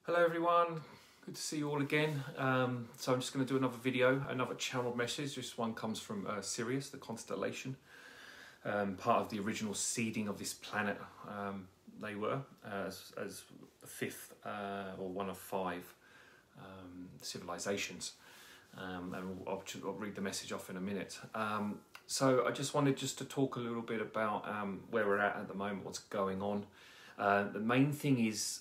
Hello everyone, good to see you all again. So I'm just going to do another video, another channel message. This one comes from Sirius, the constellation, part of the original seeding of this planet. They were as the fifth or one of five civilizations, and I'll read the message off in a minute. So I just wanted to talk a little bit about where we're at the moment, what's going on. The main thing is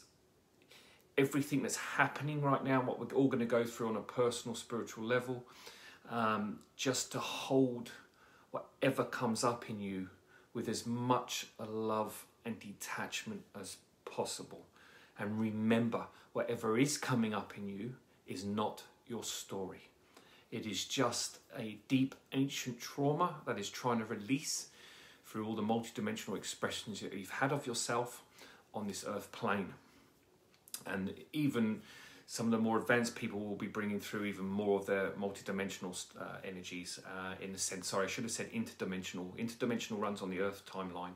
everything that's happening right now, what we're all going to go through on a personal, spiritual level, just to hold whatever comes up in you with as much love and detachment as possible. And remember, whatever is coming up in you is not your story. It is just a deep, ancient trauma that is trying to release through all the multidimensional expressions that you've had of yourself on this earth plane. And even some of the more advanced people will be bringing through even more of their multidimensional energies in the sense, sorry, I should have said interdimensional. Interdimensional runs on the Earth timeline.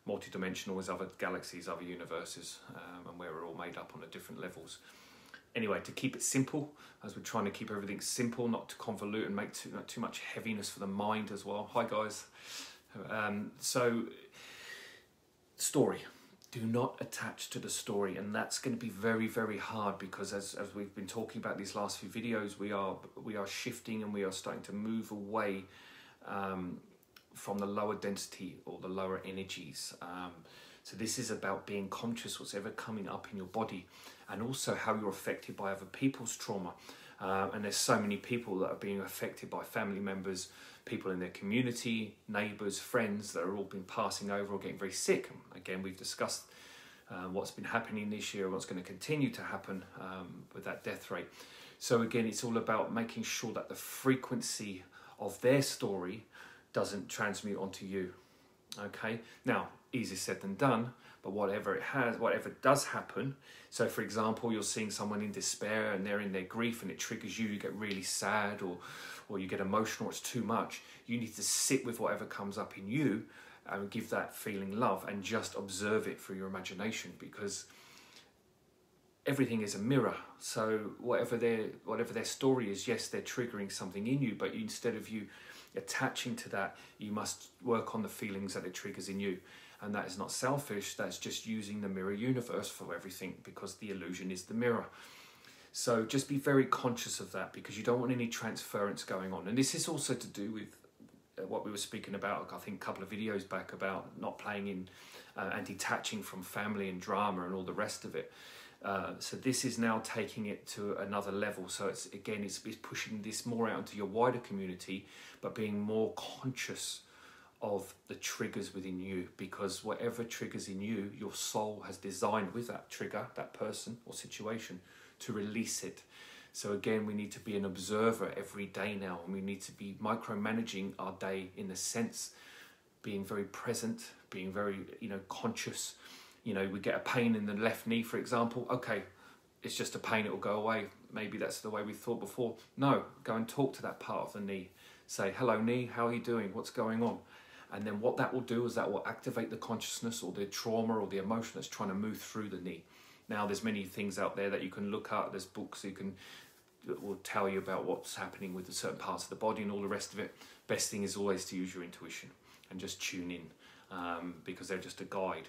Multidimensional is other galaxies, other universes, and where we're all made up on the different levels. Anyway, to keep it simple, as we're trying to keep everything simple, not to convolute and make too much heaviness for the mind as well. Hi guys. So, story. Do not attach to the story, and that's going to be very, very hard because as we've been talking about these last few videos, we are shifting and we are starting to move away from the lower density or the lower energies. So this is about being conscious what's ever coming up in your body, and also how you're affected by other people's trauma. And there's so many people that are being affected by family members, people in their community, neighbours, friends that are all been passing over or getting very sick. Again, we've discussed what's been happening this year, what's going to continue to happen with that death rate. So again, it's all about making sure that the frequency of their story doesn't transmute onto you. Okay, now easier said than done, but whatever does happen. So for example, you're seeing someone in despair and they're in their grief and it triggers you, you get really sad or you get emotional, or it's too much. You need to sit with whatever comes up in you and give that feeling love and just observe it through your imagination, because everything is a mirror. So whatever their story is, yes, they're triggering something in you, but instead of you attaching to that, you must work on the feelings that it triggers in you. And that is not selfish, that's just using the mirror universe for everything, because the illusion is the mirror. So just be very conscious of that, because you don't want any transference going on. And this is also to do with what we were speaking about, I think a couple of videos back, about not playing in and detaching from family and drama and all the rest of it. So this is now taking it to another level. So it's pushing this more out into your wider community, but being more conscious of the triggers within you, because whatever triggers in you, your soul has designed with that trigger, that person or situation, to release it. So again, we need to be an observer every day now, and we need to be micromanaging our day in the sense, being very present, being very, conscious. We get a pain in the left knee, for example. Okay, it's just a pain, it will go away. Maybe that's the way we thought before. No, go and talk to that part of the knee. Say, hello knee, how are you doing? What's going on? And then what that will do is that will activate the consciousness or the trauma or the emotion that's trying to move through the knee. Now, there's many things out there that you can look at. There's books that will tell you about what's happening with the certain parts of the body and all the rest of it. Best thing is always to use your intuition and just tune in, because they're just a guide.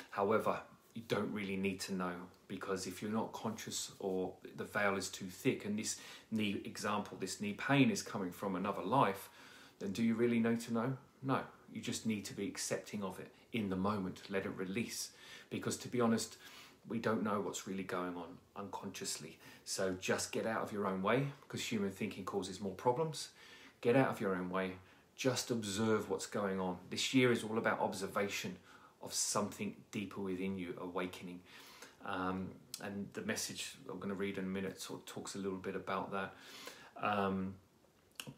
However, you don't really need to know, because if you're not conscious or the veil is too thick, and this knee example, this knee pain is coming from another life, then do you really need to know? No, you just need to be accepting of it in the moment, let it release. Because to be honest, we don't know what's really going on unconsciously. So just get out of your own way, because human thinking causes more problems. Get out of your own way, just observe what's going on. This year is all about observation of something deeper within you, awakening. And the message I'm going to read in a minute sort of talks a little bit about that.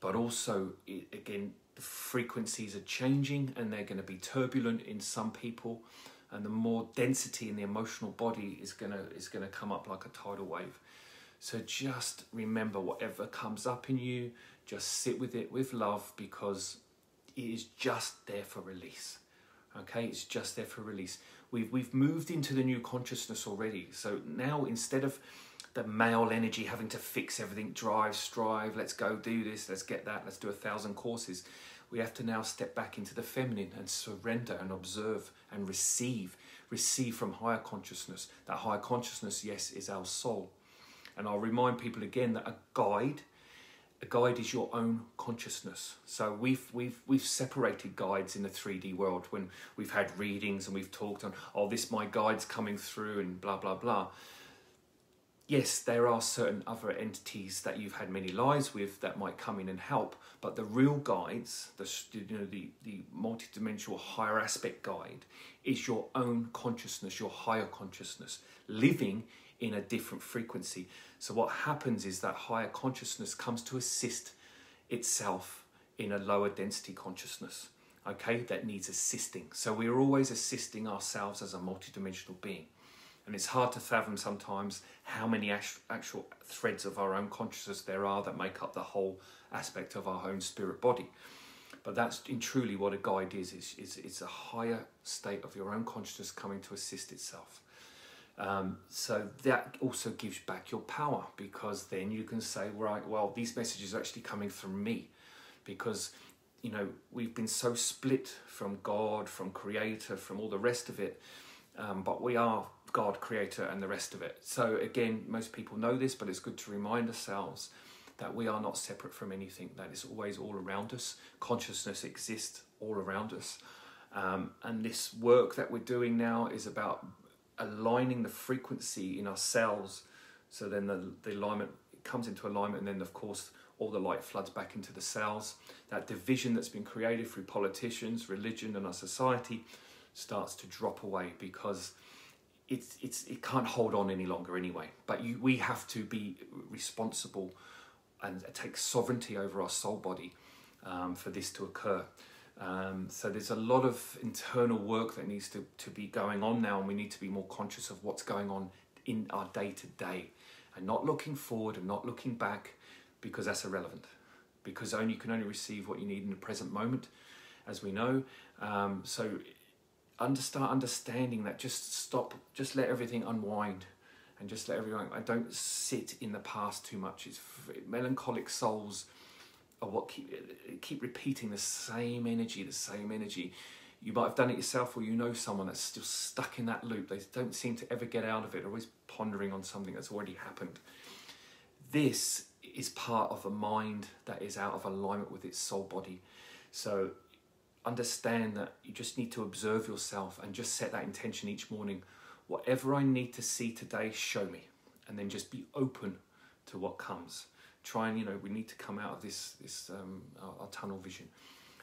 But also, again, the frequencies are changing and they're going to be turbulent in some people, and the more density in the emotional body is going to come up like a tidal wave. So just remember, whatever comes up in you, just sit with it with love, because it is just there for release. Okay, it's just there for release. We've moved into the new consciousness already. So now, instead of the male energy having to fix everything, drive, strive, let's go do this, let's get that, let's do 1,000 courses, we have to now step back into the feminine and surrender and observe and receive from higher consciousness. That higher consciousness, yes, is our soul. And I'll remind people again that a guide is your own consciousness. So we've separated guides in the 3D world when we've had readings and we've talked on, oh, this my guide's coming through and blah blah blah. Yes, there are certain other entities that you've had many lives with that might come in and help, but the real guides, the multidimensional higher aspect guide, is your own consciousness, your higher consciousness, living in a different frequency. So what happens is that higher consciousness comes to assist itself in a lower density consciousness, okay, that needs assisting. So we're always assisting ourselves as a multidimensional being. And it's hard to fathom sometimes how many actual threads of our own consciousness there are that make up the whole aspect of our own spirit body. But that's in truly what a guide is. It's a higher state of your own consciousness coming to assist itself. So that also gives back your power, because then you can say, right, well, these messages are actually coming from me, because, you know, we've been so split from God, from Creator, from all the rest of it, but we are God, Creator, and the rest of it. So again, most people know this, but it's good to remind ourselves that we are not separate from anything, that is always all around us. Consciousness exists all around us. And this work that we're doing now is about aligning the frequency in ourselves, so then the alignment comes into alignment, and then of course all the light floods back into the cells. That division that's been created through politicians, religion, and our society starts to drop away, because it can't hold on any longer anyway. But we have to be responsible and take sovereignty over our soul body for this to occur. So there's a lot of internal work that needs to be going on now, and we need to be more conscious of what's going on in our day-to-day, and not looking forward and not looking back, because that's irrelevant, because you can only receive what you need in the present moment, as we know. So start understanding that, just let everything unwind, and just let everything, I don't sit in the past too much. It's melancholic souls are what keep repeating the same energy. You might have done it yourself, or you know someone that's still stuck in that loop. They don't seem to ever get out of it, always pondering on something that's already happened. This is part of a mind that is out of alignment with its soul body. So understand that you just need to observe yourself and just set that intention each morning. Whatever I need to see today, show me. And then just be open to what comes. Try and, we need to come out of this our tunnel vision.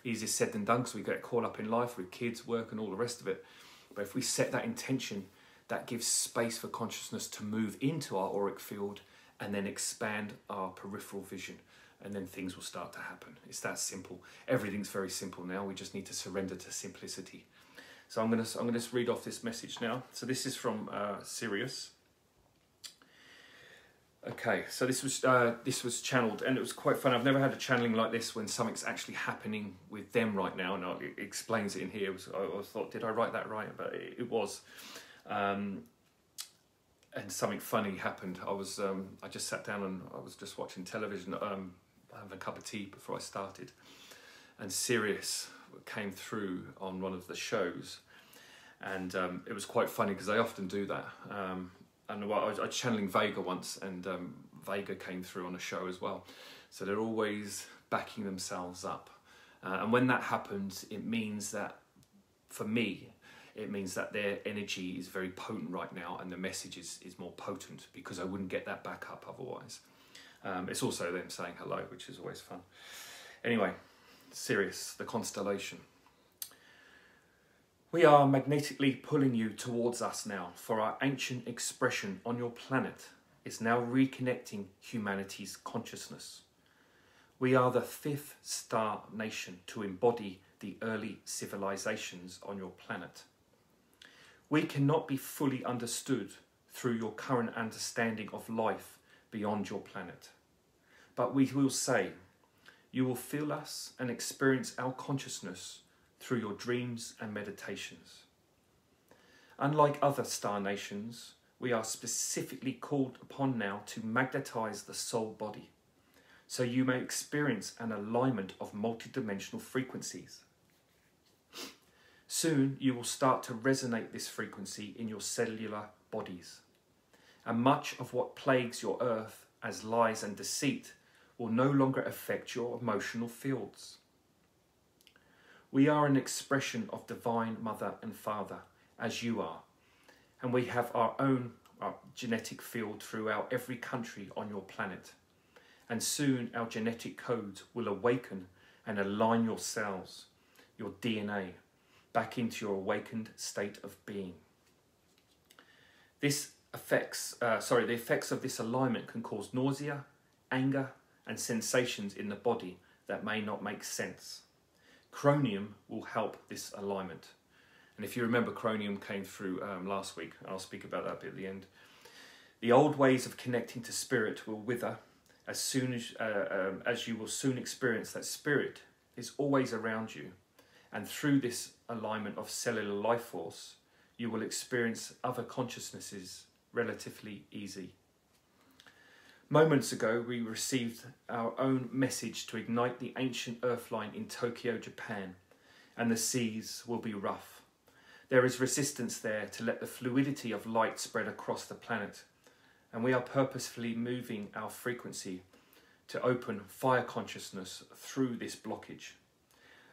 Easier said than done, because we get caught up in life with kids, work, and all the rest of it. But if we set that intention, that gives space for consciousness to move into our auric field and then expand our peripheral vision. And then things will start to happen. It's that simple. Everything's very simple now. We just need to surrender to simplicity. So I'm going to read off this message now. So this is from Sirius. Okay, so this was channeled, and it was quite fun. I've never had a channeling like this when something's actually happening with them right now, and it explains it in here. I thought, did I write that right? But it was. And something funny happened. I just sat down and I was just watching television, having a cup of tea before I started, and Sirius came through on one of the shows, and it was quite funny because they often do that. And I was channeling Vega once, and Vega came through on a show as well. So they're always backing themselves up. And when that happens, it means that, for me, it means that their energy is very potent right now, and the message is more potent, because I wouldn't get that back up otherwise. It's also them saying hello, which is always fun. Anyway, Sirius, the constellation. We are magnetically pulling you towards us now, for our ancient expression on your planet is now reconnecting humanity's consciousness. We are the 5th star nation to embody the early civilizations on your planet. We cannot be fully understood through your current understanding of life beyond your planet. But we will say, you will feel us and experience our consciousness through your dreams and meditations. Unlike other star nations, we are specifically called upon now to magnetize the soul body, so you may experience an alignment of multidimensional frequencies. Soon you will start to resonate this frequency in your cellular bodies, and much of what plagues your earth as lies and deceit will no longer affect your emotional fields. We are an expression of Divine Mother and Father, as you are, and we have our own genetic field throughout every country on your planet, and soon our genetic codes will awaken and align your cells, your DNA, back into your awakened state of being. The effects of this alignment can cause nausea, anger, and sensations in the body that may not make sense. Chromium will help this alignment. And if you remember, chromium came through last week. I'll speak about that a bit at the end. The old ways of connecting to spirit will wither as soon as you will soon experience that spirit is always around you. And through this alignment of cellular life force, you will experience other consciousnesses relatively easy. Moments ago, we received our own message to ignite the ancient earth line in Tokyo, Japan, and the seas will be rough. There is resistance there to let the fluidity of light spread across the planet, and we are purposefully moving our frequency to open fire consciousness through this blockage.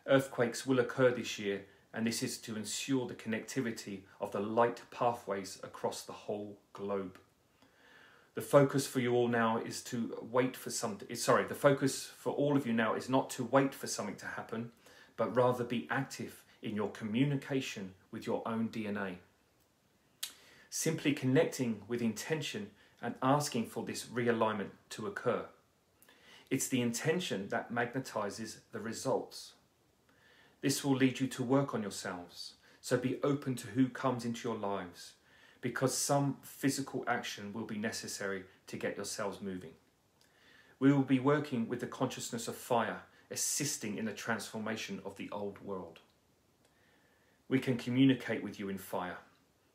Earthquakes will occur this year, and this is to ensure the connectivity of the light pathways across the whole globe. The focus for you all now is to wait for something. The focus for all of you now is not to wait for something to happen, but rather be active in your communication with your own DNA. Simply connecting with intention and asking for this realignment to occur. It's the intention that magnetizes the results. This will lead you to work on yourselves, so be open to who comes into your lives, because some physical action will be necessary to get yourselves moving. We will be working with the consciousness of fire, assisting in the transformation of the old world. We can communicate with you in fire.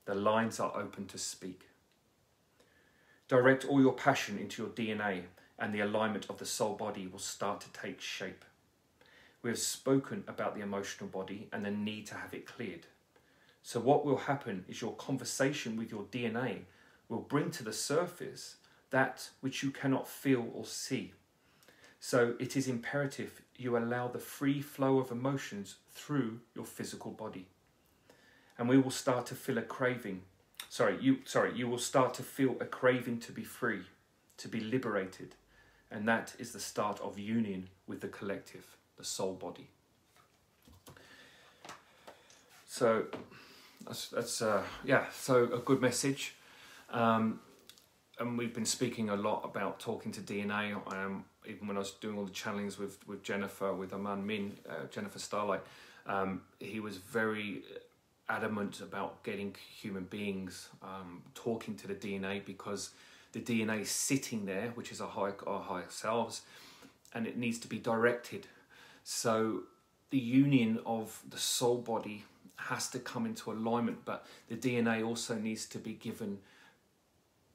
The lines are open to speak. Direct all your passion into your DNA, and the alignment of the soul body will start to take shape. We have spoken about the emotional body and the need to have it cleared. So what will happen is your conversation with your DNA will bring to the surface that which you cannot feel or see. So it is imperative you allow the free flow of emotions through your physical body. And we will start to feel a craving. You will start to feel a craving to be free, to be liberated. And that is the start of union with the collective, the soul body. So that's a good message. And we've been speaking a lot about talking to DNA. Even when I was doing all the channelings with Jennifer, with Aman Min, Jennifer Starlight, he was very adamant about getting human beings talking to the DNA, because the DNA is sitting there, which is our higher selves, and it needs to be directed. So the union of the soul body has to come into alignment, but the DNA also needs to be given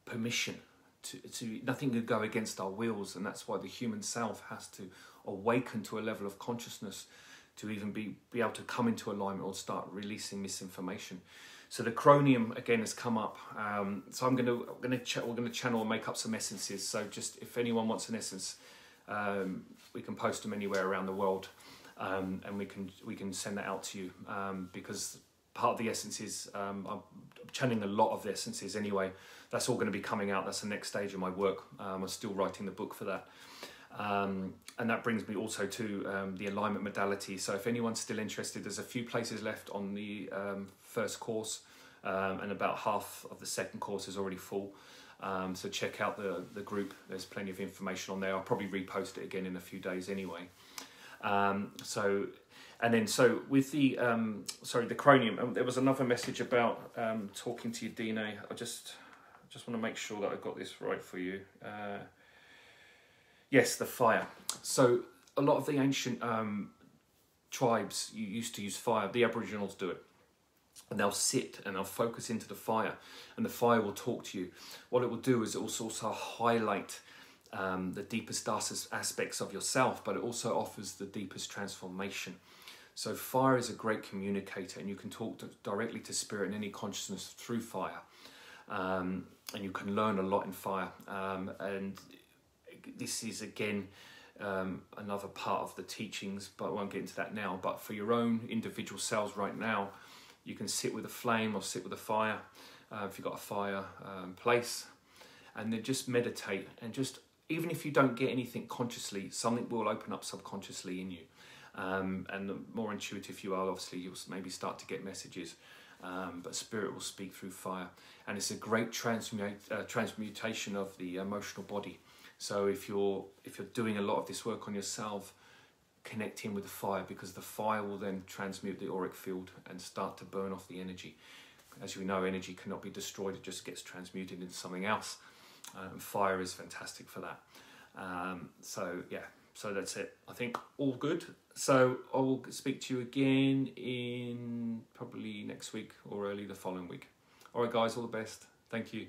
permission to nothing could go against our wills, and that's why the human self has to awaken to a level of consciousness to even be able to come into alignment or start releasing misinformation. So the chromium again has come up. So we're going to channel and make up some essences. So just if anyone wants an essence, we can post them anywhere around the world, and we can send that out to you, because part of the essences, I'm channeling a lot of the essences anyway. That's all going to be coming out. That's the next stage of my work. I'm still writing the book for that. And that brings me also to the alignment modality. So if anyone's still interested, there's a few places left on the first course, and about half of the second course is already full. So check out the group. There's plenty of information on there. I'll probably repost it again in a few days anyway. So with the the chromium, there was another message about talking to your DNA. I just want to make sure that I got this right for you. Yes, the fire. So a lot of the ancient tribes used to use fire. The Aboriginals do it. and they'll sit and they'll focus into the fire, and the fire will talk to you. What it will do is it will also highlight the deepest, darkest aspects of yourself, but it also offers the deepest transformation. So fire is a great communicator, and you can talk directly to spirit and any consciousness through fire, and you can learn a lot in fire. And this is again another part of the teachings, but I won't get into that now. But for your own individual selves right now, you can sit with a flame or sit with a fire, if you've got a fire place, and then just meditate. And just, even if you don't get anything consciously, something will open up subconsciously in you. And the more intuitive you are, obviously you'll maybe start to get messages, but spirit will speak through fire. And it's a great transmutation of the emotional body. So if you're doing a lot of this work on yourself, connect in with the fire, because the fire will then transmute the auric field and start to burn off the energy. As we know, energy cannot be destroyed, it just gets transmuted into something else. Fire is fantastic for that. So yeah, so that's it. I think all good. So I'll speak to you again in probably next week or early the following week. All right guys, all the best. Thank you.